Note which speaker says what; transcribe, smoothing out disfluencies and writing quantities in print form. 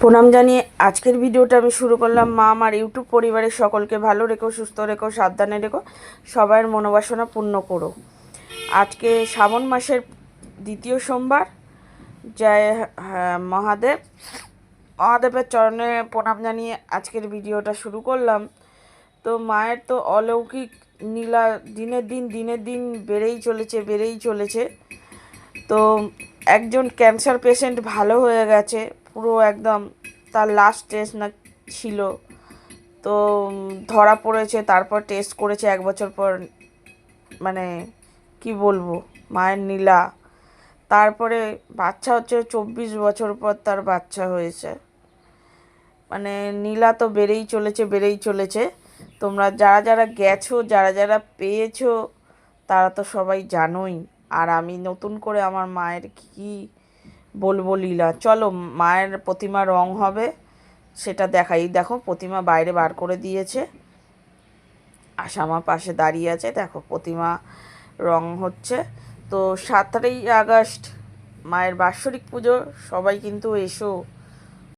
Speaker 1: প্রণাম জানিয়ে আজকের ভিডিওটা আমি শুরু করলাম। মা আমার ইউটিউব পরিবারের সকলকে ভালো রেখো, সুস্থ রেখো, সাবধানে রেখো, সবার মনোবাসনা পূর্ণ করো। আজকে শ্রাবণ মাসের দ্বিতীয় সোমবার। জয় মহাদেব। মহাদেবের চরণে প্রণাম জানিয়ে আজকের ভিডিওটা শুরু করলাম। তো মায়ের তো অলৌকিক নীলা দিনের দিন বেড়েই চলেছে। তো একজন ক্যান্সার পেশেন্ট ভালো হয়ে গেছে পুরো একদম, তার লাস্ট টেস্ট না ছিল, তো ধরা পড়েছে, তারপর টেস্ট করেছে 1 বছর পর। মানে কি বলবো, মায়ের নীলা। তারপরে বাচ্চা হচ্ছে 24 বছর পর তার বাচ্চা হয়েছে। মানে নীলা তো বেড়েই চলেছে। তোমরা যারা যারা গেছো, যারা যারা পেয়েছো, তারা তো সবাই জানোই। আর আমি নতুন করে আমার মায়ের কি বলবো লীলা। চলো, মায়ের প্রতিমা রং হবে সেটা দেখাই। দেখো, প্রতিমা বাইরে বার করে দিয়েছে, আশা আমার পাশে দাঁড়িয়ে আছে। দেখো, প্রতিমা রং হচ্ছে। তো 7ই আগস্ট মায়ের বাৎসরিক পুজো, সবাই কিন্তু এসো।